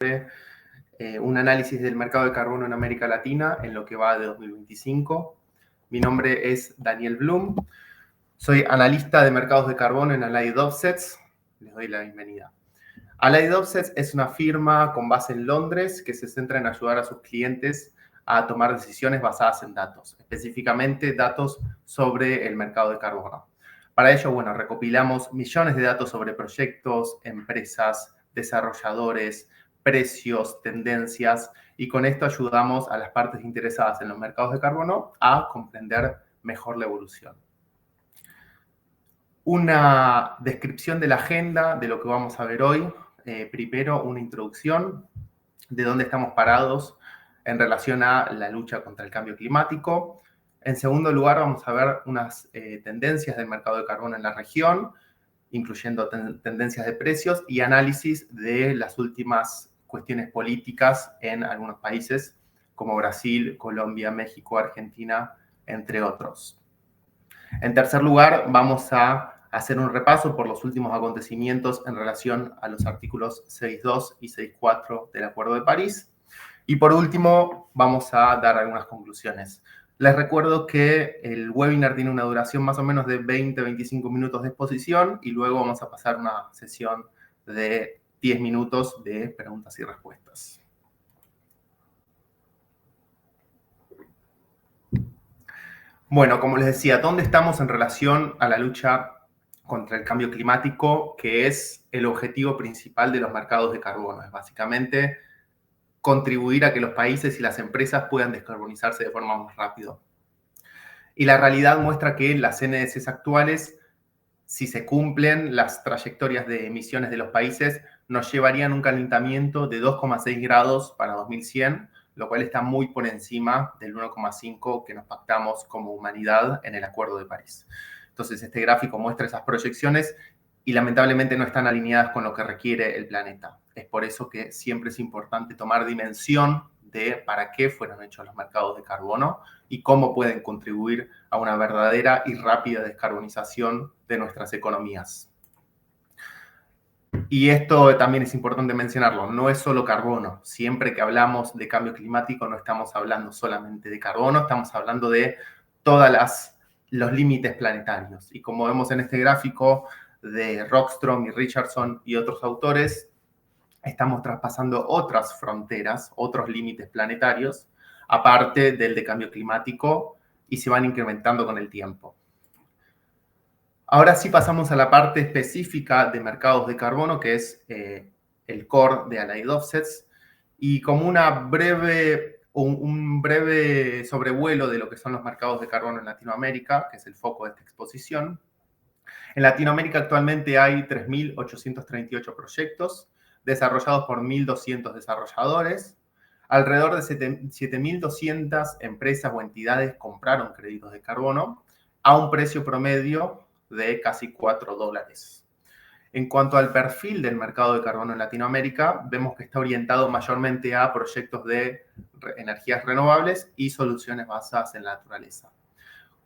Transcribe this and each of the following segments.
un análisis del mercado de carbono en América Latina en lo que va de 2025. Mi nombre es Daniel Blum, soy analista de mercados de carbono en Allied Offsets. Les doy la bienvenida. Allied Offsets es una firma con base en Londres que se centra en ayudar a sus clientes a tomar decisiones basadas en datos, específicamente datos sobre el mercado de carbono. Para ello, recopilamos millones de datos sobre proyectos, empresas, desarrolladores, precios, tendencias, y con esto ayudamos a las partes interesadas en los mercados de carbono a comprender mejor la evolución. Una descripción de la agenda de lo que vamos a ver hoy. Primero, una introducción de dónde estamos parados en relación a la lucha contra el cambio climático. En segundo lugar, vamos a ver unas tendencias del mercado de carbono en la región, incluyendo tendencias de precios y análisis de las últimas cuestiones políticas en algunos países como Brasil, Colombia, México, Argentina, entre otros. En tercer lugar, vamos a hacer un repaso por los últimos acontecimientos en relación a los artículos 6.2 y 6.4 del Acuerdo de París. Y por último, vamos a dar algunas conclusiones. Les recuerdo que el webinar tiene una duración más o menos de 20-25 minutos de exposición y luego vamos a pasar una sesión de 10 minutos de preguntas y respuestas. Bueno, como les decía, ¿dónde estamos en relación a la lucha contra el cambio climático, que es el objetivo principal de los mercados de carbono? Es básicamente contribuir a que los países y las empresas puedan descarbonizarse de forma más rápida. Y la realidad muestra que las NDCs actuales, si se cumplen las trayectorias de emisiones de los países, nos llevarían un calentamiento de 2,6 grados para 2100, lo cual está muy por encima del 1,5 que nos pactamos como humanidad en el Acuerdo de París. Entonces, este gráfico muestra esas proyecciones y lamentablemente no están alineadas con lo que requiere el planeta. Es por eso que siempre es importante tomar dimensión de para qué fueron hechos los mercados de carbono y cómo pueden contribuir a una verdadera y rápida descarbonización de nuestras economías. Y esto también es importante mencionarlo, no es solo carbono. Siempre que hablamos de cambio climático no estamos hablando solamente de carbono, estamos hablando de todos los límites planetarios. Y como vemos en este gráfico de Rockstrom y Richardson y otros autores, estamos traspasando otras fronteras, otros límites planetarios, aparte del de cambio climático, y se van incrementando con el tiempo. Ahora sí pasamos a la parte específica de mercados de carbono, que es el core de Allied Offsets, y como un breve sobrevuelo de lo que son los mercados de carbono en Latinoamérica, que es el foco de esta exposición. En Latinoamérica actualmente hay 3.838 proyectos desarrollados por 1.200 desarrolladores. Alrededor de 7.200 empresas o entidades compraron créditos de carbono a un precio promedio de casi $4. En cuanto al perfil del mercado de carbono en Latinoamérica, vemos que está orientado mayormente a proyectos de energías renovables y soluciones basadas en la naturaleza.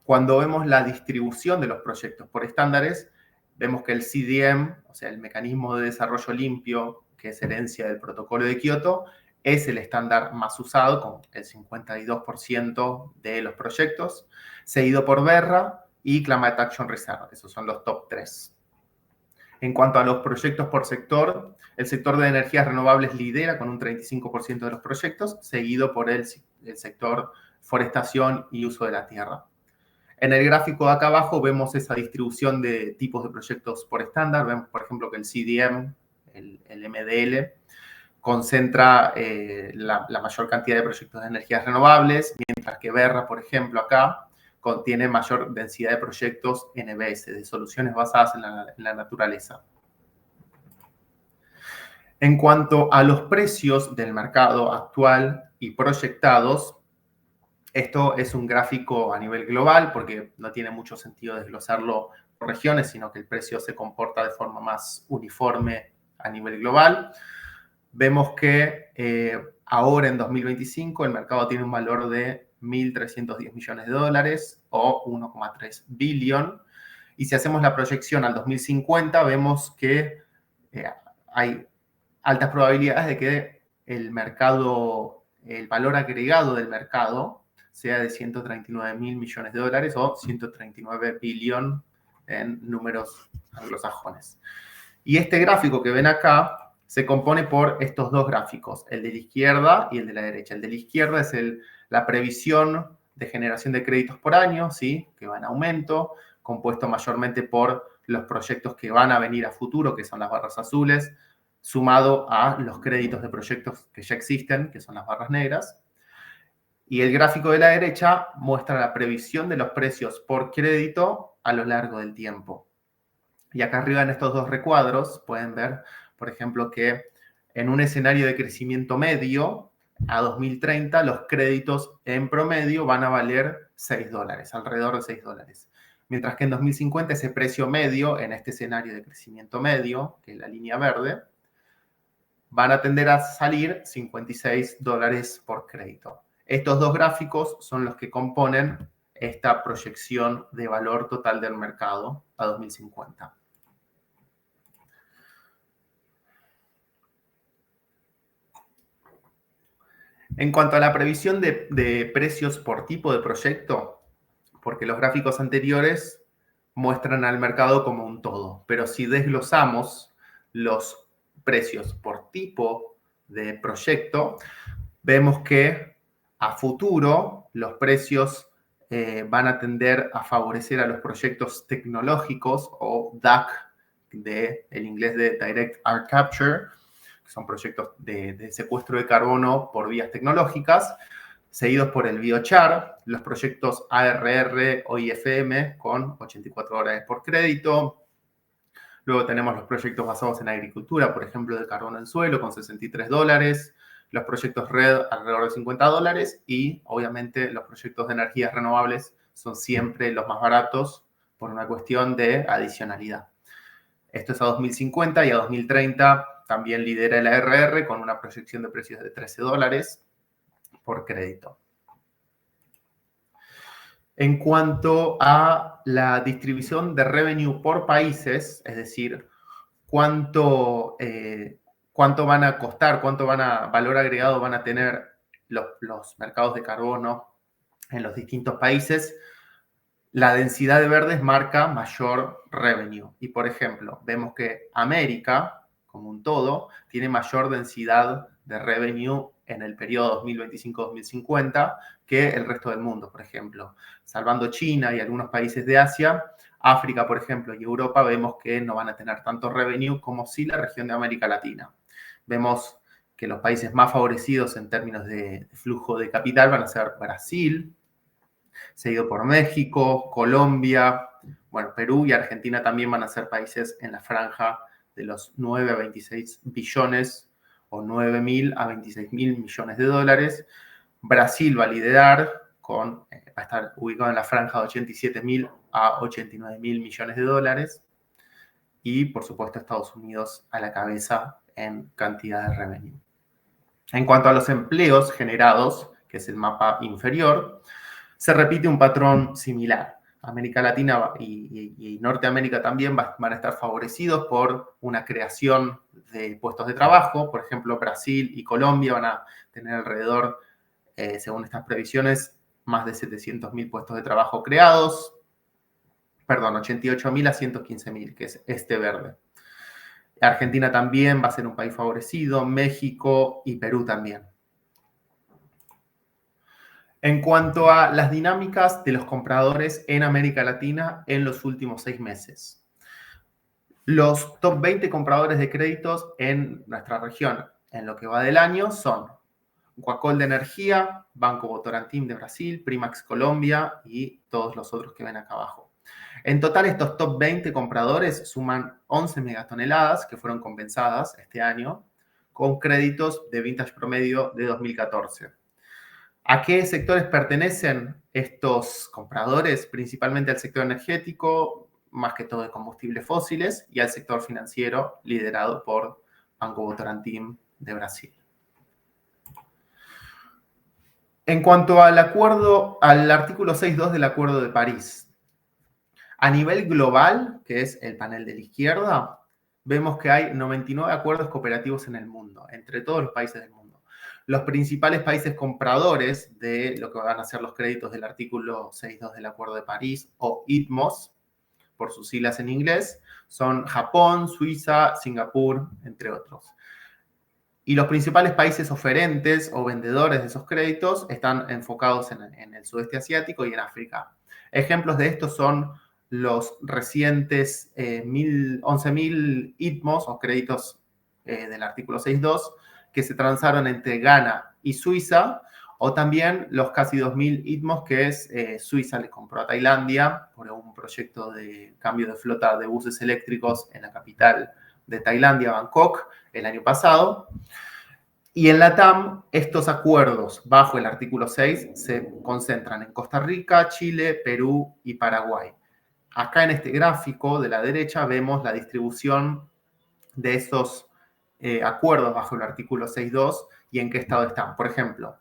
Cuando vemos la distribución de los proyectos por estándares, vemos que el CDM, o sea, el Mecanismo de Desarrollo Limpio, que es herencia del Protocolo de Kioto, es el estándar más usado, con el 52% de los proyectos, seguido por Verra y Climate Action Reserve. Esos son los top 3. En cuanto a los proyectos por sector, el sector de energías renovables lidera con un 35% de los proyectos, seguido por el sector forestación y uso de la tierra. En el gráfico de acá abajo vemos esa distribución de tipos de proyectos por estándar. Vemos, por ejemplo, que el CDM, el MDL, concentra la mayor cantidad de proyectos de energías renovables, mientras que Verra, por ejemplo, acá, contiene mayor densidad de proyectos NBS, de soluciones basadas en la naturaleza. En cuanto a los precios del mercado actual y proyectados, esto es un gráfico a nivel global porque no tiene mucho sentido desglosarlo por regiones, sino que el precio se comporta de forma más uniforme a nivel global. Vemos que ahora en 2025 el mercado tiene un valor de $1.310 millones o 1,3 billón. Y si hacemos la proyección al 2050, vemos que hay altas probabilidades de que el mercado, el valor agregado del mercado sea de 139 mil millones de dólares o 139 billón en números anglosajones. Y este gráfico que ven acá se compone por estos dos gráficos, el de la izquierda y el de la derecha. El de la izquierda es la previsión de generación de créditos por año, ¿sí? Que va en aumento, compuesto mayormente por los proyectos que van a venir a futuro, que son las barras azules, sumado a los créditos de proyectos que ya existen, que son las barras negras. Y el gráfico de la derecha muestra la previsión de los precios por crédito a lo largo del tiempo. Y acá arriba en estos dos recuadros pueden ver, por ejemplo, que en un escenario de crecimiento medio, a 2030, los créditos en promedio van a valer $6, alrededor de $6. Mientras que en 2050 ese precio medio, en este escenario de crecimiento medio, que es la línea verde, van a tender a salir $56 por crédito. Estos dos gráficos son los que componen esta proyección de valor total del mercado a 2050. En cuanto a la previsión de precios por tipo de proyecto, porque los gráficos anteriores muestran al mercado como un todo, pero si desglosamos los precios por tipo de proyecto, vemos que a futuro los precios van a tender a favorecer a los proyectos tecnológicos o DAC, del inglés de Direct Air Capture, que son proyectos de secuestro de carbono por vías tecnológicas, seguidos por el biochar, los proyectos ARR o IFM con $84 por crédito. Luego tenemos los proyectos basados en agricultura, por ejemplo, de carbono en suelo con $63, los proyectos RED alrededor de $50 y obviamente los proyectos de energías renovables son siempre los más baratos por una cuestión de adicionalidad. Esto es a 2050 y a 2030 también lidera el ARR con una proyección de precios de $13 por crédito. En cuanto a la distribución de revenue por países, es decir, cuánto van a costar, valor agregado van a tener los mercados de carbono en los distintos países, la densidad de verdes marca mayor revenue. Y, por ejemplo, vemos que América, como un todo, tiene mayor densidad de revenue en el periodo 2025-2050 que el resto del mundo, por ejemplo. Salvando China y algunos países de Asia, África, por ejemplo, y Europa, vemos que no van a tener tanto revenue como sí la región de América Latina. Vemos que los países más favorecidos en términos de flujo de capital van a ser Brasil, seguido por México, Colombia, bueno, Perú y Argentina también van a ser países en la franja de los 9 a 26 billones o 9.000 a 26.000 millones de dólares. Brasil va a liderar va a estar ubicado en la franja de 87.000 a 89.000 millones de dólares. Y, por supuesto, Estados Unidos a la cabeza en cantidad de revenue. En cuanto a los empleos generados, que es el mapa inferior, se repite un patrón similar. América Latina y Norteamérica también van a estar favorecidos por una creación de puestos de trabajo. Por ejemplo, Brasil y Colombia van a tener alrededor, según estas previsiones, más de 700.000 puestos de trabajo creados. Perdón, 88.000 a 115.000, que es este verde. Argentina también va a ser un país favorecido, México y Perú también. En cuanto a las dinámicas de los compradores en América Latina en los últimos 6 meses. Los top 20 compradores de créditos en nuestra región en lo que va del año son Guacol de Energía, Banco Votorantim de Brasil, Primax Colombia y todos los otros que ven acá abajo. En total, estos top 20 compradores suman 11 megatoneladas que fueron compensadas este año con créditos de vintage promedio de 2014. ¿A qué sectores pertenecen estos compradores? Principalmente al sector energético, más que todo de combustibles fósiles, y al sector financiero, liderado por Banco Votorantim de Brasil. En cuanto al artículo 6.2 del Acuerdo de París, a nivel global, que es el panel de la izquierda, vemos que hay 99 acuerdos cooperativos en el mundo, entre todos los países del mundo. Los principales países compradores de lo que van a ser los créditos del artículo 6.2 del Acuerdo de París, o ITMOS, por sus siglas en inglés, son Japón, Suiza, Singapur, entre otros. Y los principales países oferentes o vendedores de esos créditos están enfocados en el sudeste asiático y en África. Ejemplos de estos son los recientes 11.000 ITMOS o créditos del artículo 6.2 que se transaron entre Ghana y Suiza, o también los casi 2.000 ITMOS que Suiza le compró a Tailandia por un proyecto de cambio de flota de buses eléctricos en la capital de Tailandia, Bangkok, el año pasado. Y en la TAM, estos acuerdos bajo el artículo 6 se concentran en Costa Rica, Chile, Perú y Paraguay. Acá en este gráfico de la derecha vemos la distribución de esos acuerdos bajo el artículo 6.2 y en qué estado están. Por ejemplo,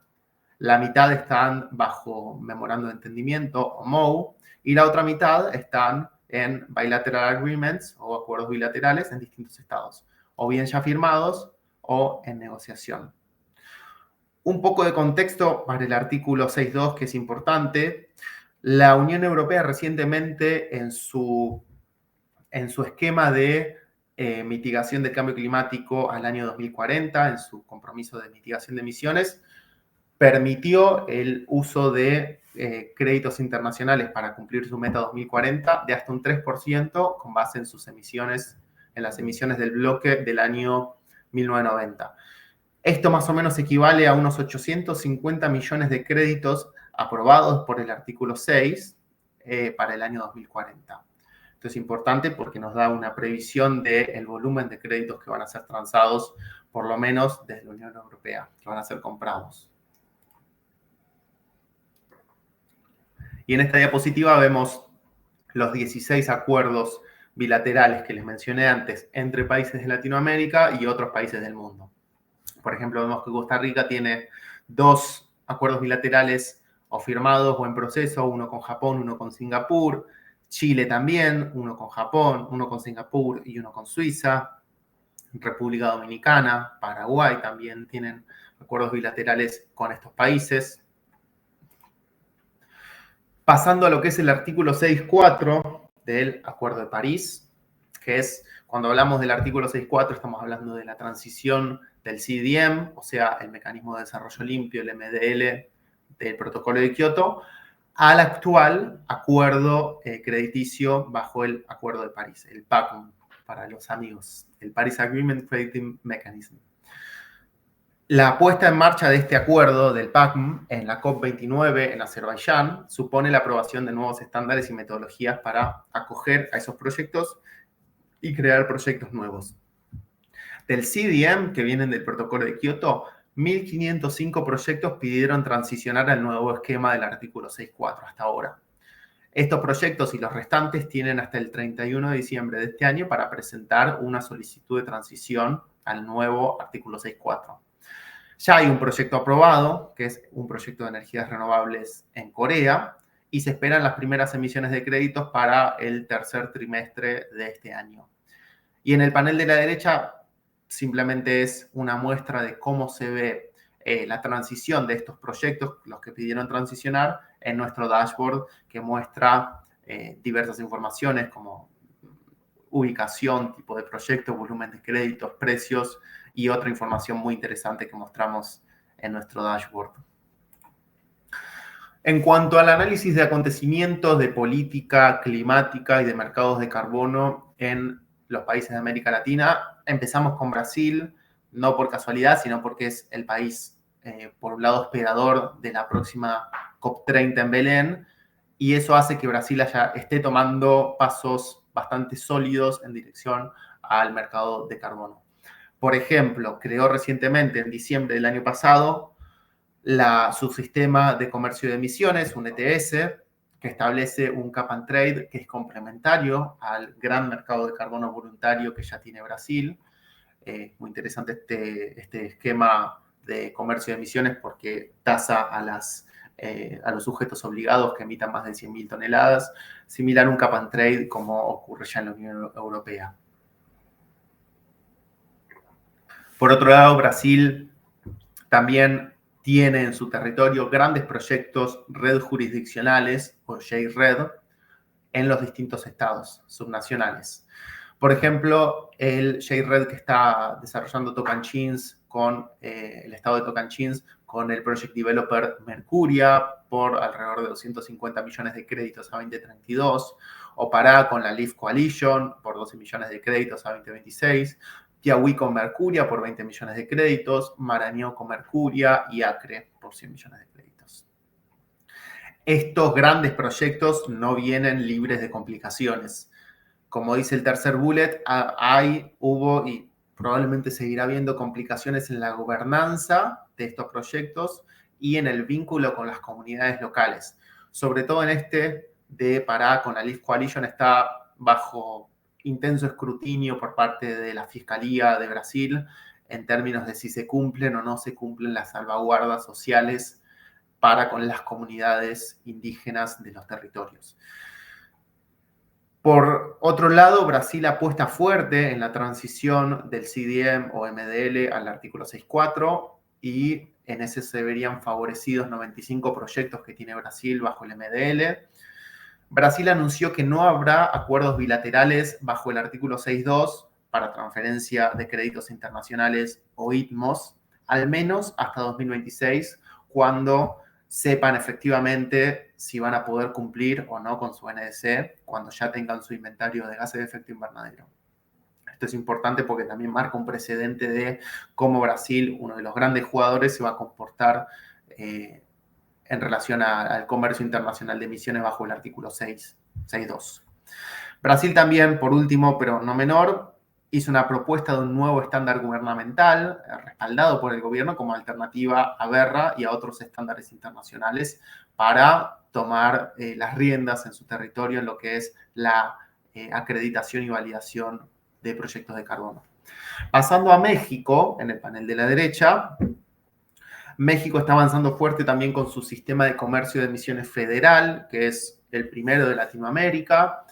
la mitad están bajo memorando de entendimiento o MOU y la otra mitad están en bilateral agreements o acuerdos bilaterales en distintos estados, o bien ya firmados o en negociación. Un poco de contexto para el artículo 6.2 que es importante. La Unión Europea recientemente en su esquema de mitigación del cambio climático al año 2040, en su compromiso de mitigación de emisiones, permitió el uso de créditos internacionales para cumplir su meta 2040 de hasta un 3% con base en sus emisiones, en las emisiones del bloque del año 1990. Esto más o menos equivale a unos 850 millones de créditos aprobados por el artículo 6 para el año 2040. Esto es importante porque nos da una previsión del volumen de créditos que van a ser transados, por lo menos desde la Unión Europea, que van a ser comprados. Y en esta diapositiva vemos los 16 acuerdos bilaterales que les mencioné antes entre países de Latinoamérica y otros países del mundo. Por ejemplo, vemos que Costa Rica tiene 2 acuerdos bilaterales o firmados o en proceso, uno con Japón, uno con Singapur. Chile también, uno con Japón, uno con Singapur y uno con Suiza. República Dominicana, Paraguay también tienen acuerdos bilaterales con estos países. Pasando a lo que es el artículo 6.4 del Acuerdo de París, que es, cuando hablamos del artículo 6.4, estamos hablando de la transición del CDM, o sea, el Mecanismo de Desarrollo Limpio, el MDL, del Protocolo de Kioto, al actual acuerdo crediticio bajo el Acuerdo de París, el PACM, para los amigos, el Paris Agreement Crediting Mechanism. La puesta en marcha de este acuerdo del PACM en la COP29 en Azerbaiyán supone la aprobación de nuevos estándares y metodologías para acoger a esos proyectos y crear proyectos nuevos. Del CDM, que vienen del protocolo de Kioto, 1.505 proyectos pidieron transicionar al nuevo esquema del artículo 6.4 hasta ahora. Estos proyectos y los restantes tienen hasta el 31 de diciembre de este año para presentar una solicitud de transición al nuevo artículo 6.4. Ya hay un proyecto aprobado, que es un proyecto de energías renovables en Corea, y se esperan las primeras emisiones de créditos para el tercer trimestre de este año. Y en el panel de la derecha simplemente es una muestra de cómo se ve la transición de estos proyectos, los que pidieron transicionar, en nuestro dashboard que muestra diversas informaciones como ubicación, tipo de proyecto, volumen de créditos, precios y otra información muy interesante que mostramos en nuestro dashboard. En cuanto al análisis de acontecimientos de política climática y de mercados de carbono en los países de América Latina, empezamos con Brasil, no por casualidad, sino porque es el país, por un lado, hospedador de la próxima COP30 en Belén, y eso hace que Brasil esté tomando pasos bastante sólidos en dirección al mercado de carbono. Por ejemplo, creó recientemente, en diciembre del año pasado, su sistema de comercio de emisiones, un ETS, que establece un cap and trade que es complementario al gran mercado de carbono voluntario que ya tiene Brasil. Muy interesante este esquema de comercio de emisiones porque tasa a los sujetos obligados que emitan más de 100.000 toneladas, similar a un cap and trade como ocurre ya en la Unión Europea. Por otro lado, Brasil También tiene en su territorio grandes proyectos red jurisdiccionales o JRED en los distintos estados subnacionales. Por ejemplo, el JRED que está desarrollando Tocantins con el estado de Tocantins, con el Project Developer Mercuria, por alrededor de 250 millones de créditos a 2032, o Pará con la Leaf Coalition, por 12 millones de créditos a 2026, Piauí con Mercuria por 20 millones de créditos, Marañón con Mercuria y Acre por 100 millones de créditos. Estos grandes proyectos no vienen libres de complicaciones. Como dice el tercer bullet, hubo y probablemente seguirá habiendo complicaciones en la gobernanza de estos proyectos y en el vínculo con las comunidades locales. Sobre todo en este de Pará con la Leaf Coalition está bajo intenso escrutinio por parte de la Fiscalía de Brasil en términos de si se cumplen o no se cumplen las salvaguardas sociales para con las comunidades indígenas de los territorios. Por otro lado, Brasil apuesta fuerte en la transición del CDM o MDL al artículo 6.4 y en ese se verían favorecidos 95 proyectos que tiene Brasil bajo el MDL. Brasil anunció que no habrá acuerdos bilaterales bajo el artículo 6.2 para transferencia de créditos internacionales o ITMOS, al menos hasta 2026, cuando sepan efectivamente si van a poder cumplir o no con su NDC cuando ya tengan su inventario de gases de efecto invernadero. Esto es importante porque también marca un precedente de cómo Brasil, uno de los grandes jugadores, se va a comportar en relación al comercio internacional de emisiones bajo el artículo 6.2. Brasil también, por último, pero no menor, hizo una propuesta de un nuevo estándar gubernamental respaldado por el gobierno como alternativa a BERRA y a otros estándares internacionales para tomar las riendas en su territorio en lo que es la acreditación y validación de proyectos de carbono. Pasando a México, en el panel de la derecha, México está avanzando fuerte también con su sistema de comercio de emisiones federal, que es el primero de Latinoamérica.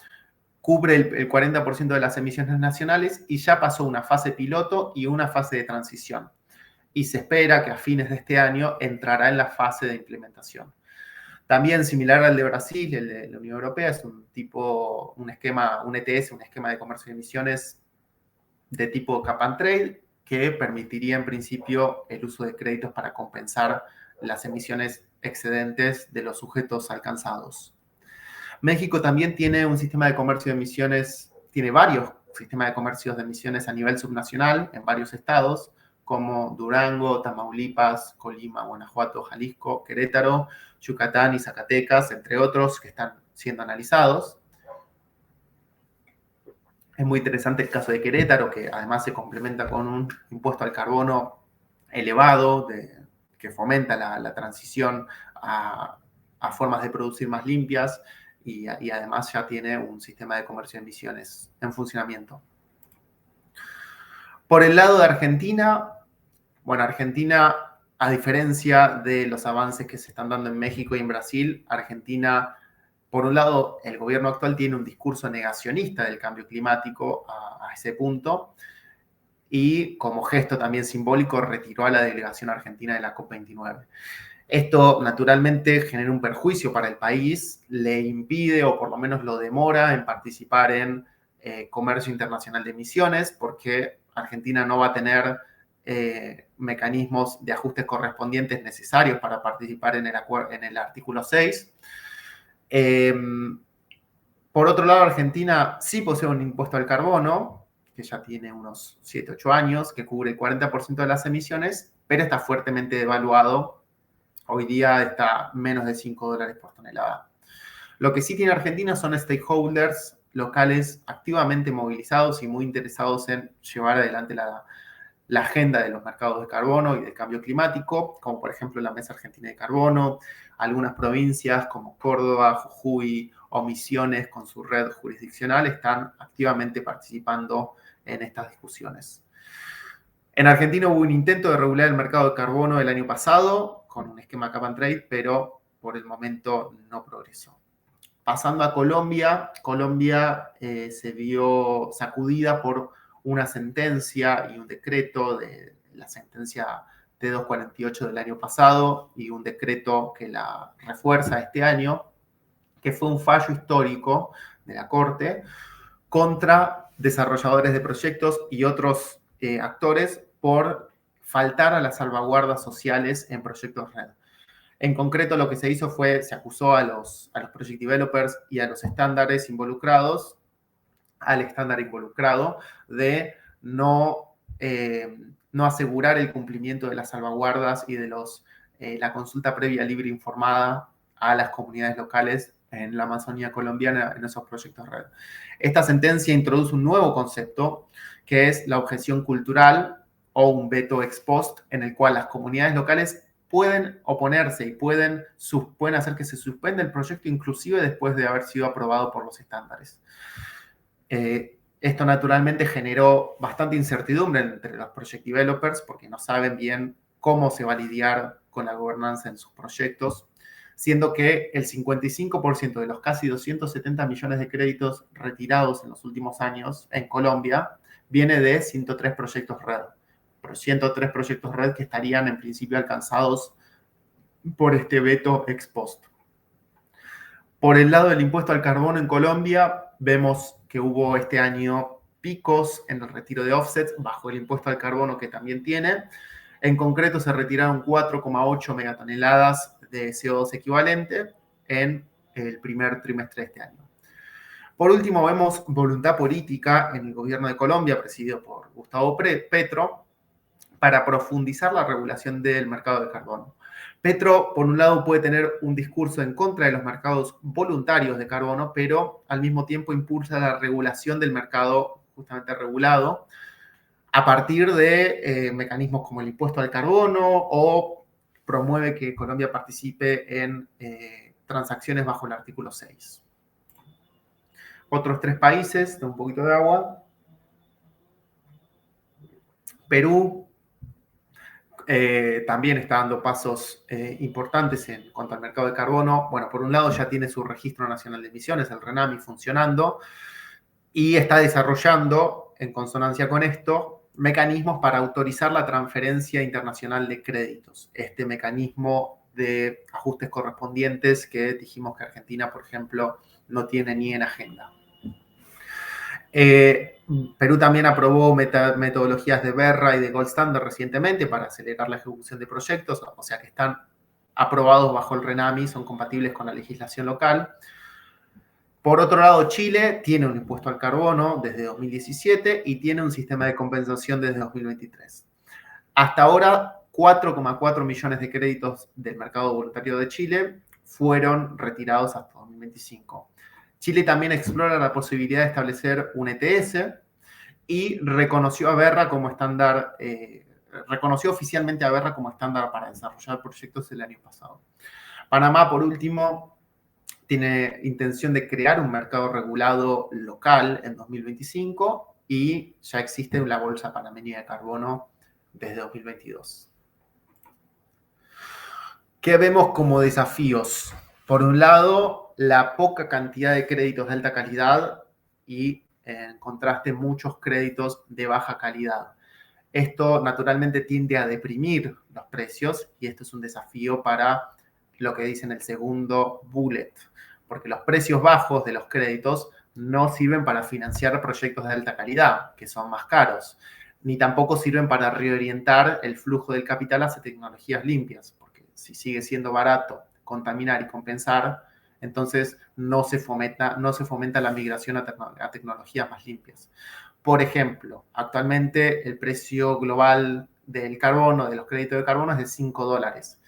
Cubre el 40% de las emisiones nacionales y ya pasó una fase piloto y una fase de transición. Y se espera que a fines de este año entrará en la fase de implementación. También similar al de Brasil, el de la Unión Europea, es un esquema, un ETS, un esquema de comercio de emisiones de tipo cap and trade, que permitiría en principio el uso de créditos para compensar las emisiones excedentes de los sujetos alcanzados. México también tiene un sistema de comercio de emisiones, tiene varios sistemas de comercio de emisiones a nivel subnacional en varios estados, como Durango, Tamaulipas, Colima, Guanajuato, Jalisco, Querétaro, Yucatán y Zacatecas, entre otros que están siendo analizados. Es muy interesante el caso de Querétaro, que además se complementa con un impuesto al carbono elevado, que fomenta la transición a formas de producir más limpias y además ya tiene un sistema de comercio de emisiones en funcionamiento. Por el lado de Argentina, bueno, Argentina, a diferencia de los avances que se están dando en México y en Brasil, Argentina, por un lado, el gobierno actual tiene un discurso negacionista del cambio climático a ese punto, y como gesto también simbólico retiró a la delegación argentina de la COP29. Esto naturalmente genera un perjuicio para el país, le impide o por lo menos lo demora en participar en comercio internacional de emisiones, porque Argentina no va a tener mecanismos de ajustes correspondientes necesarios para participar en el artículo 6. Por otro lado, Argentina sí posee un impuesto al carbono, que ya tiene unos 7, 8 años, que cubre el 40% de las emisiones, pero está fuertemente devaluado. Hoy día está menos de $5 por tonelada. Lo que sí tiene Argentina son stakeholders locales activamente movilizados y muy interesados en llevar adelante la agenda de los mercados de carbono y del cambio climático, como por ejemplo la Mesa Argentina de Carbono, algunas provincias como Córdoba, Jujuy o Misiones con su red jurisdiccional están activamente participando en estas discusiones. En Argentina hubo un intento de regular el mercado de carbono el año pasado con un esquema cap and trade, pero por el momento no progresó. Pasando a Colombia, Colombia se vio sacudida por una sentencia y un decreto de la sentencia T248 del año pasado y un decreto que la refuerza este año, que fue un fallo histórico de la Corte contra desarrolladores de proyectos y otros actores por faltar a las salvaguardas sociales en proyectos red. En concreto, lo que se hizo fue, se acusó a los project developers y a los estándares involucrados, al estándar involucrado, de no asegurar el cumplimiento de las salvaguardas y de la consulta previa libre informada a las comunidades locales en la Amazonía colombiana en esos proyectos red. Esta sentencia introduce un nuevo concepto que es la objeción cultural o un veto ex post, en el cual las comunidades locales pueden oponerse y pueden hacer que se suspenda el proyecto inclusive después de haber sido aprobado por los estándares. Esto naturalmente generó bastante incertidumbre entre los project developers porque no saben bien cómo se va a lidiar con la gobernanza en sus proyectos, siendo que el 55% de los casi 270 millones de créditos retirados en los últimos años en Colombia viene de 103 proyectos red. Pero 103 proyectos red que estarían en principio alcanzados por este veto ex post. Por el lado del impuesto al carbono en Colombia, vemos que hubo este año picos en el retiro de offsets bajo el impuesto al carbono que también tiene. En concreto, se retiraron 4,8 megatoneladas de CO2 equivalente en el primer trimestre de este año. Por último, vemos voluntad política en el gobierno de Colombia, presidido por Gustavo Petro, para profundizar la regulación del mercado de carbono. Petro, por un lado, puede tener un discurso en contra de los mercados voluntarios de carbono, pero al mismo tiempo impulsa la regulación del mercado justamente regulado a partir de mecanismos como el impuesto al carbono o promueve que Colombia participe en transacciones bajo el artículo 6. Otros 3 países, de un poquito de agua. Perú también está dando pasos importantes en cuanto al mercado de carbono. Bueno, por un lado ya tiene su Registro Nacional de Emisiones, el RENAMI, funcionando y está desarrollando, en consonancia con esto, mecanismos para autorizar la transferencia internacional de créditos. Este mecanismo de ajustes correspondientes que dijimos que Argentina, por ejemplo, no tiene ni en agenda. Perú también aprobó metodologías de Berra y de Gold Standard recientemente para acelerar la ejecución de proyectos, o sea que están aprobados bajo el RENAMI, son compatibles con la legislación local. Por otro lado, Chile tiene un impuesto al carbono desde 2017 y tiene un sistema de compensación desde 2023. Hasta ahora, 4,4 millones de créditos del mercado voluntario de Chile fueron retirados hasta 2025. Chile también explora la posibilidad de establecer un ETS y reconoció a Berra como estándar, reconoció oficialmente a Berra como estándar para desarrollar proyectos el año pasado. Panamá, por último, tiene intención de crear un mercado regulado local en 2025 y ya existe la Bolsa Panameña de Carbono desde 2022. ¿Qué vemos como desafíos? Por un lado, la poca cantidad de créditos de alta calidad y, en contraste, muchos créditos de baja calidad. Esto naturalmente tiende a deprimir los precios y esto es un desafío para lo que dice en el segundo bullet, porque los precios bajos de los créditos no sirven para financiar proyectos de alta calidad, que son más caros, ni tampoco sirven para reorientar el flujo del capital hacia tecnologías limpias, porque si sigue siendo barato contaminar y compensar, entonces no se fomenta la migración a tecnologías más limpias. Por ejemplo, actualmente el precio global del carbono, de los créditos de carbono, es de $5,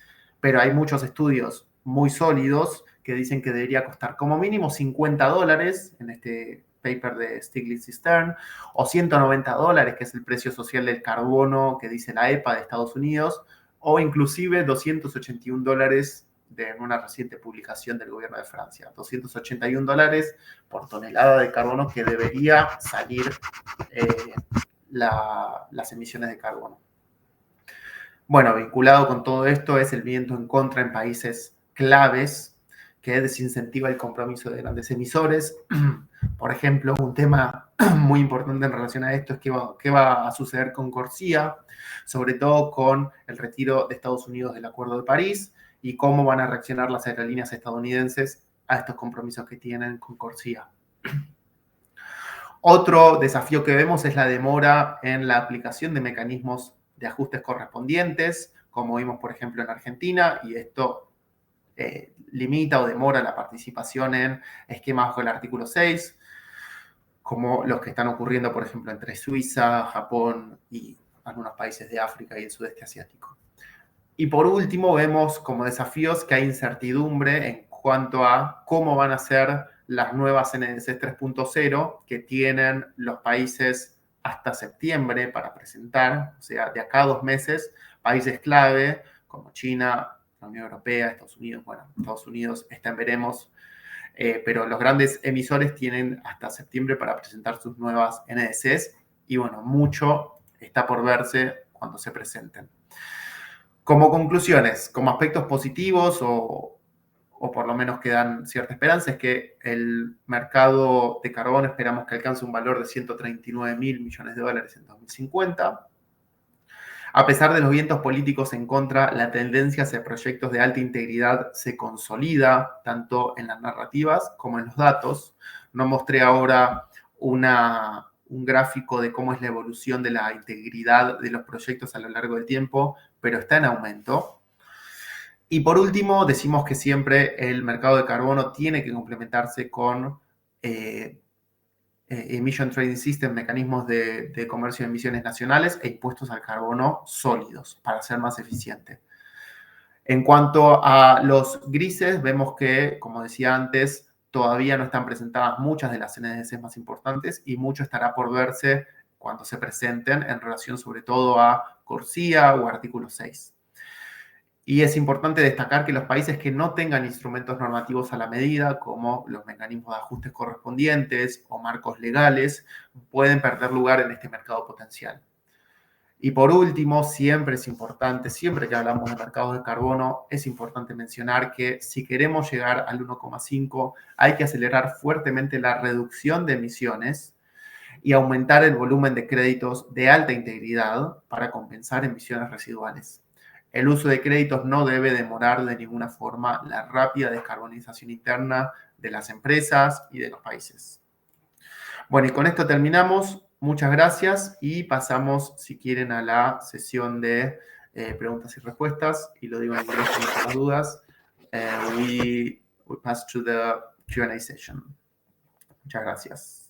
pero hay muchos estudios muy sólidos que dicen que debería costar como mínimo $50 en este paper de Stiglitz y Stern, o $190, que es el precio social del carbono que dice la EPA de Estados Unidos, o inclusive $281 en una reciente publicación del gobierno de Francia. $281 por tonelada de carbono que debería salir las emisiones de carbono. Bueno, vinculado con todo esto es el viento en contra en países claves que desincentiva el compromiso de grandes emisores. Por ejemplo, un tema muy importante en relación a esto es qué va a suceder con Corsia, sobre todo con el retiro de Estados Unidos del Acuerdo de París y cómo van a reaccionar las aerolíneas estadounidenses a estos compromisos que tienen con Corsia. Otro desafío que vemos es la demora en la aplicación de mecanismos de ajustes correspondientes, como vimos, por ejemplo, en Argentina, y esto limita o demora la participación en esquemas bajo el artículo 6, como los que están ocurriendo, por ejemplo, entre Suiza, Japón y algunos países de África y el sudeste asiático. Y por último, vemos como desafíos que hay incertidumbre en cuanto a cómo van a ser las nuevas NDC 3.0 que tienen los países hasta septiembre para presentar, o sea, de acá a 2 meses, países clave como China, la Unión Europea, Estados Unidos, bueno, Estados Unidos está en veremos, pero los grandes emisores tienen hasta septiembre para presentar sus nuevas NDCs y bueno, mucho está por verse cuando se presenten. Como conclusiones, como aspectos positivos o por lo menos que dan cierta esperanza, es que el mercado de carbón esperamos que alcance un valor de 139 mil millones de dólares en 2050. A pesar de los vientos políticos en contra, la tendencia hacia proyectos de alta integridad se consolida, tanto en las narrativas como en los datos. No mostré ahora un gráfico de cómo es la evolución de la integridad de los proyectos a lo largo del tiempo, pero está en aumento. Y por último, decimos que siempre el mercado de carbono tiene que complementarse con Emission Trading System, mecanismos de comercio de emisiones nacionales e impuestos al carbono sólidos para ser más eficiente. En cuanto a los grises, vemos que, como decía antes, todavía no están presentadas muchas de las NDCs más importantes y mucho estará por verse cuando se presenten en relación sobre todo a Corsia o artículo 6. Y es importante destacar que los países que no tengan instrumentos normativos a la medida, como los mecanismos de ajustes correspondientes o marcos legales, pueden perder lugar en este mercado potencial. Y por último, siempre es importante, siempre que hablamos de mercados de carbono, es importante mencionar que si queremos llegar al 1,5, hay que acelerar fuertemente la reducción de emisiones y aumentar el volumen de créditos de alta integridad para compensar emisiones residuales. El uso de créditos no debe demorar de ninguna forma la rápida descarbonización interna de las empresas y de los países. Bueno, y con esto terminamos. Muchas gracias y pasamos, si quieren, a la sesión de preguntas y respuestas. Y lo digo en inglés por las dudas. We pass to the Q&A session. Muchas gracias.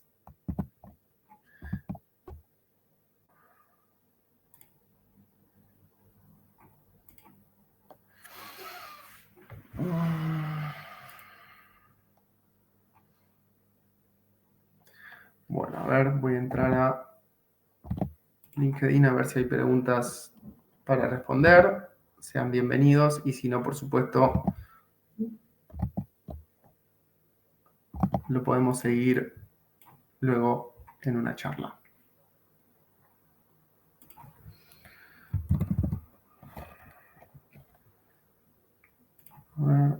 Bueno, a ver, voy a entrar a LinkedIn a ver si hay preguntas para responder. Sean bienvenidos y si no, por supuesto, lo podemos seguir luego en una charla. A ver.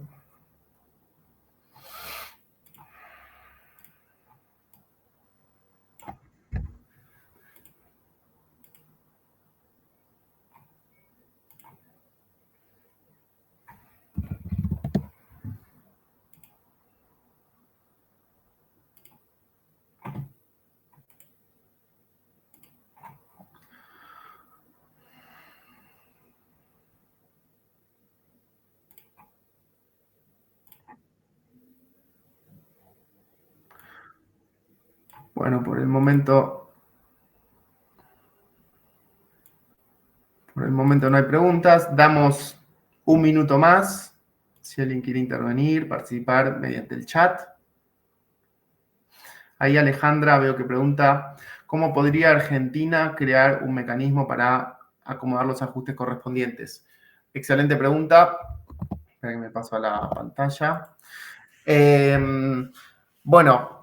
Bueno, por el momento no hay preguntas. Damos un minuto más. Si alguien quiere intervenir, participar mediante el chat. Ahí Alejandra veo que pregunta, ¿cómo podría Argentina crear un mecanismo para acomodar los ajustes correspondientes? Excelente pregunta. Espera que me paso a la pantalla. Bueno,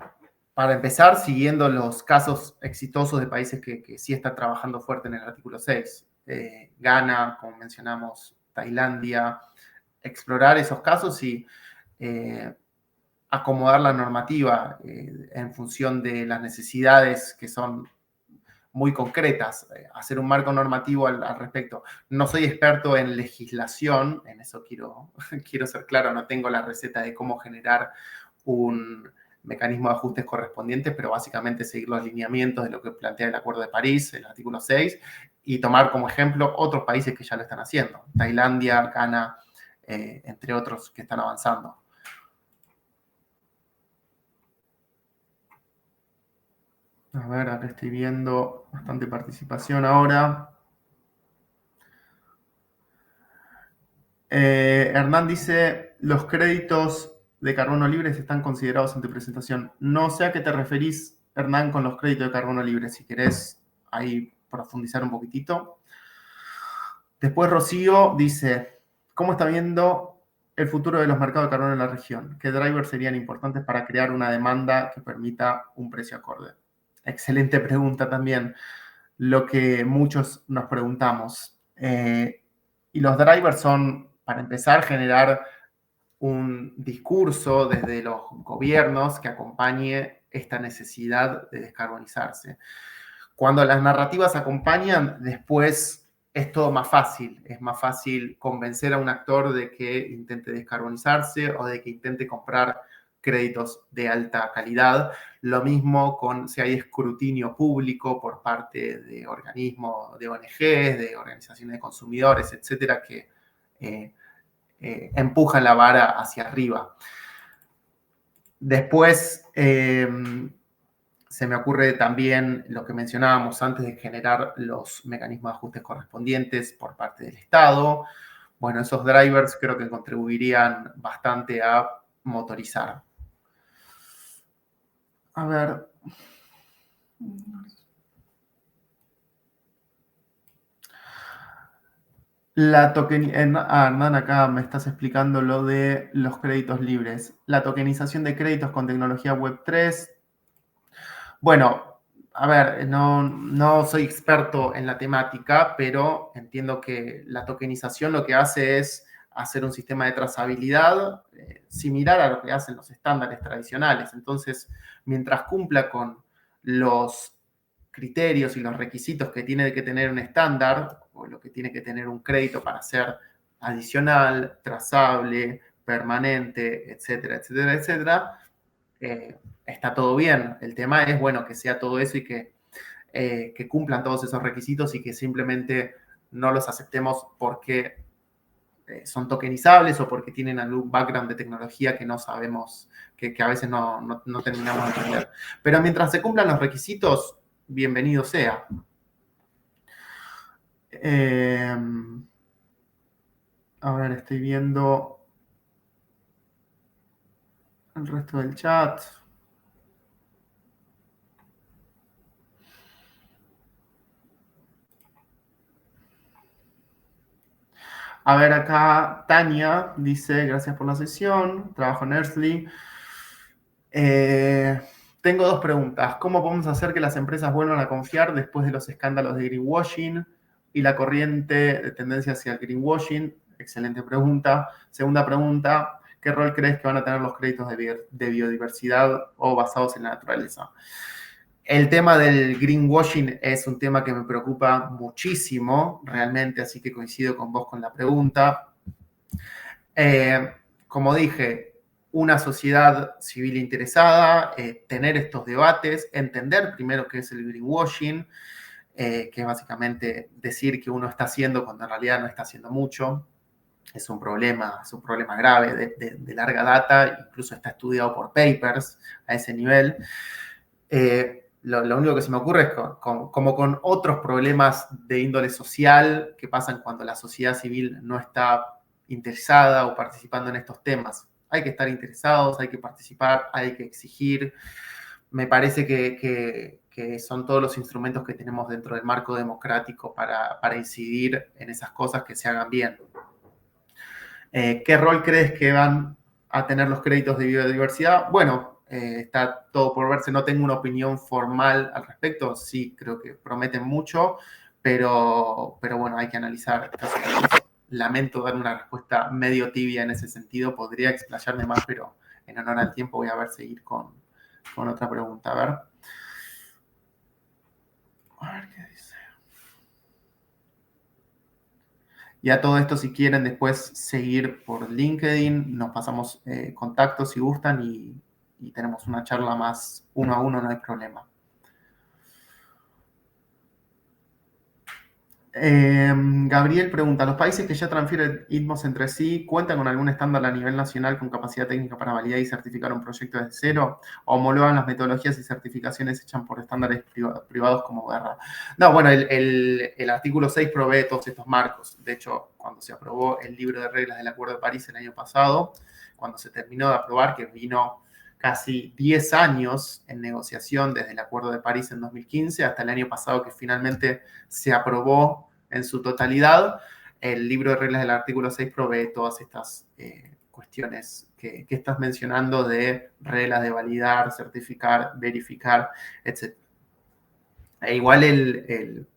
para empezar, siguiendo los casos exitosos de países que sí están trabajando fuerte en el artículo 6, Ghana, como mencionamos, Tailandia, explorar esos casos y acomodar la normativa en función de las necesidades que son muy concretas, hacer un marco normativo al respecto. No soy experto en legislación, en eso quiero ser claro, no tengo la receta de cómo generar un mecanismo de ajustes correspondientes, pero básicamente seguir los lineamientos de lo que plantea el Acuerdo de París, el artículo 6, y tomar como ejemplo otros países que ya lo están haciendo, Tailandia, Ghana, entre otros que están avanzando. A ver, acá estoy viendo bastante participación ahora. Hernán dice, los créditos de carbono libres están considerados en tu presentación. No sé a qué te referís, Hernán, con los créditos de carbono libre. Si querés ahí profundizar un poquitito. Después Rocío dice, ¿cómo está viendo el futuro de los mercados de carbono en la región? ¿Qué drivers serían importantes para crear una demanda que permita un precio acorde? Excelente pregunta también, lo que muchos nos preguntamos. Y los drivers son, para empezar, generar un discurso desde los gobiernos que acompañe esta necesidad de descarbonizarse. Cuando las narrativas acompañan, después es todo más fácil. Es más fácil convencer a un actor de que intente descarbonizarse o de que intente comprar créditos de alta calidad. Lo mismo con si hay escrutinio público por parte de organismos, de ONGs, de organizaciones de consumidores, etcétera, que empujan la vara hacia arriba. Después, se me ocurre también lo que mencionábamos antes de generar los mecanismos de ajustes correspondientes por parte del Estado. Bueno, esos drivers creo que contribuirían bastante a motorizar. A ver. Hernán, acá me estás explicando lo de los créditos libres. La tokenización de créditos con tecnología Web3. Bueno, a ver, no soy experto en la temática, pero entiendo que la tokenización lo que hace es hacer un sistema de trazabilidad similar a lo que hacen los estándares tradicionales. Entonces, mientras cumpla con los criterios y los requisitos que tiene que tener un estándar, o lo que tiene que tener un crédito para ser adicional, trazable, permanente, etcétera, etcétera, etcétera, está todo bien. El tema es, bueno, que sea todo eso y que cumplan todos esos requisitos y que simplemente no los aceptemos porque son tokenizables o porque tienen algún background de tecnología que no sabemos, que a veces no terminamos de entender. Pero mientras se cumplan los requisitos, bienvenido sea. A ver, estoy viendo el resto del chat. A ver, acá Tania dice, gracias por la sesión, trabajo en Earthly. Tengo dos preguntas. ¿Cómo podemos hacer que las empresas vuelvan a confiar después de los escándalos de greenwashing y la corriente de tendencia hacia el greenwashing? Excelente pregunta. Segunda pregunta, ¿qué rol crees que van a tener los créditos de biodiversidad o basados en la naturaleza? El tema del greenwashing es un tema que me preocupa muchísimo, realmente, así que coincido con vos con la pregunta. Como dije, una sociedad civil interesada, tener estos debates, entender primero qué es el greenwashing, que es básicamente decir que uno está haciendo cuando en realidad no está haciendo mucho. Es un problema grave de larga data, incluso está estudiado por papers a ese nivel. Lo único que se me ocurre es como con otros problemas de índole social que pasan cuando la sociedad civil no está interesada o participando en estos temas. Hay que estar interesados, hay que participar, hay que exigir. Me parece que son todos los instrumentos que tenemos dentro del marco democrático para incidir en esas cosas que se hagan bien. ¿Qué rol crees que van a tener los créditos de biodiversidad? Bueno, está todo por verse, no tengo una opinión formal al respecto, sí creo que prometen mucho, pero bueno, hay que analizar. Lamento dar una respuesta medio tibia en ese sentido, podría explayarme más, pero en honor al tiempo voy a ver seguir con otra pregunta. A ver qué dice. Y a todo esto, si quieren después seguir por LinkedIn, nos pasamos contactos si gustan y tenemos una charla más uno a uno, no hay problema. Gabriel pregunta, ¿los países que ya transfieren ITMOS entre sí cuentan con algún estándar a nivel nacional con capacidad técnica para validar y certificar un proyecto desde cero? ¿O homologan las metodologías y certificaciones hechas por estándares privados como Verra? No, bueno, el artículo 6 provee todos estos marcos. De hecho, cuando se aprobó el libro de reglas del Acuerdo de París el año pasado, cuando se terminó de aprobar, que vino casi 10 años en negociación desde el Acuerdo de París en 2015 hasta el año pasado que finalmente se aprobó en su totalidad. El libro de reglas del artículo 6 provee todas estas cuestiones que estás mencionando de reglas de validar, certificar, verificar, etc. E igual el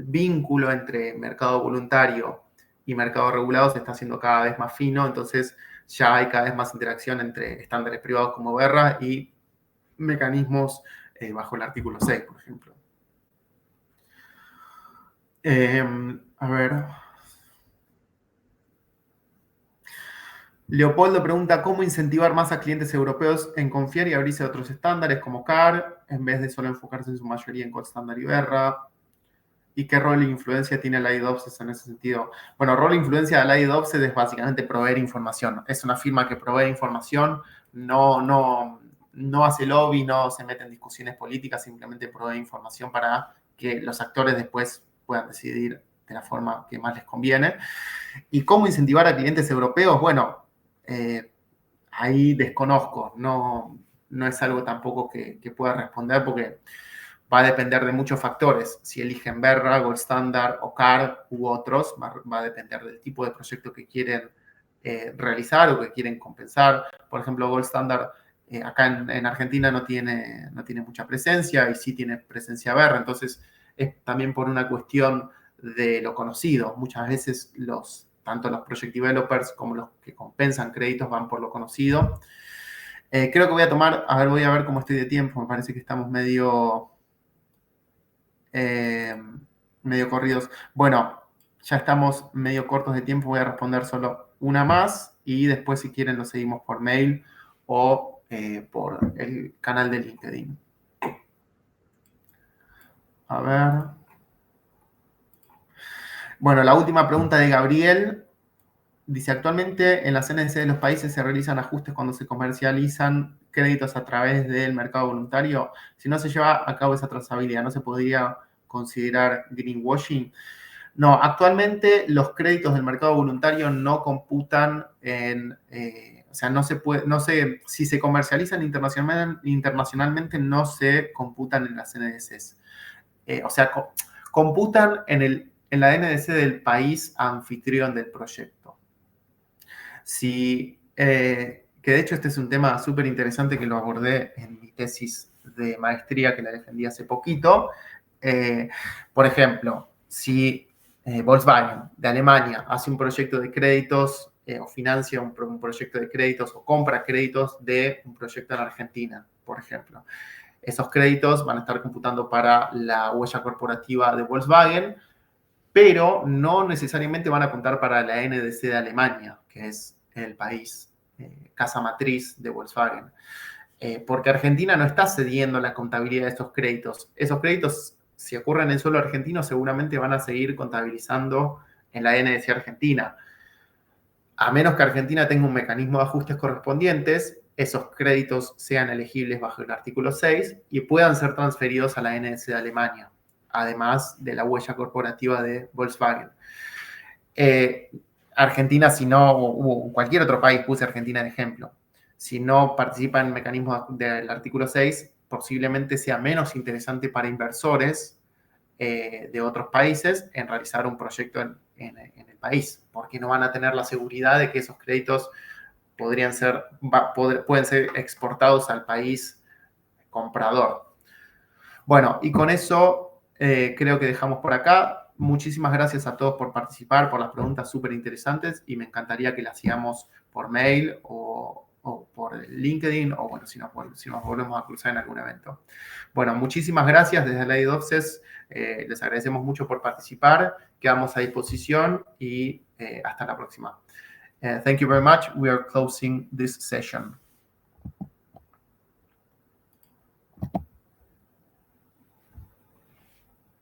vínculo entre mercado voluntario y mercado regulado se está haciendo cada vez más fino, entonces ya hay cada vez más interacción entre estándares privados como Verra y mecanismos bajo el artículo 6, por ejemplo. A ver. Leopoldo pregunta, ¿cómo incentivar más a clientes europeos en confiar y abrirse a otros estándares como CAR, en vez de solo enfocarse en su mayoría en Gold Standard y Verra? ¿Y qué rol e influencia tiene la IDOPSES en ese sentido? Bueno, rol e influencia de la IDOPSES es básicamente proveer información. Es una firma que provee información, no hace lobby, no se mete en discusiones políticas, simplemente provee información para que los actores después puedan decidir de la forma que más les conviene. ¿Y cómo incentivar a clientes europeos? Bueno, ahí desconozco, no es algo tampoco que pueda responder porque va a depender de muchos factores. Si eligen Verra, Gold Standard o CAR u otros, va a depender del tipo de proyecto que quieren realizar o que quieren compensar. Por ejemplo, Gold Standard acá en Argentina no tiene mucha presencia y sí tiene presencia Verra. Entonces, es también por una cuestión de lo conocido. Muchas veces tanto los project developers como los que compensan créditos van por lo conocido. Creo que voy a ver cómo estoy de tiempo. Me parece que estamos medio corridos. Bueno, ya estamos medio cortos de tiempo, voy a responder solo una más y después si quieren lo seguimos por mail o por el canal de LinkedIn. A ver. Bueno, la última pregunta de Gabriel. Dice, actualmente en las NDC de los países se realizan ajustes cuando se comercializan créditos a través del mercado voluntario. Si no se lleva a cabo esa trazabilidad, ¿no se podría considerar greenwashing? No, actualmente los créditos del mercado voluntario no computan o sea, si se comercializan internacionalmente no se computan en las NDCs. O sea, computan en la NDC del país anfitrión del proyecto. Que de hecho este es un tema súper interesante que lo abordé en mi tesis de maestría que la defendí hace poquito. Por ejemplo, si Volkswagen de Alemania hace un proyecto de créditos o financia un proyecto de créditos o compra créditos de un proyecto en Argentina, por ejemplo. Esos créditos van a estar computando para la huella corporativa de Volkswagen, pero no necesariamente van a contar para la NDC de Alemania, que es el país casa matriz de Volkswagen. Porque Argentina no está cediendo la contabilidad de estos créditos. Esos créditos, si ocurren en suelo argentino, seguramente van a seguir contabilizando en la NDC argentina. A menos que Argentina tenga un mecanismo de ajustes correspondientes, esos créditos sean elegibles bajo el artículo 6 y puedan ser transferidos a la NDC de Alemania, además de la huella corporativa de Volkswagen. Argentina, si no, o cualquier otro país, puse Argentina de ejemplo, si no participa en mecanismos del artículo 6, posiblemente sea menos interesante para inversores de otros países en realizar un proyecto en el país, porque no van a tener la seguridad de que esos créditos pueden ser exportados al país comprador. Bueno, y con eso creo que dejamos por acá. Muchísimas gracias a todos por participar, por las preguntas súper interesantes y me encantaría que las sigamos por mail o o por LinkedIn, o bueno, si nos volvemos a cruzar en algún evento. Bueno, muchísimas gracias desde Lady Docces. Les agradecemos mucho por participar. Quedamos a disposición y hasta la próxima. Thank you very much. We are closing this session.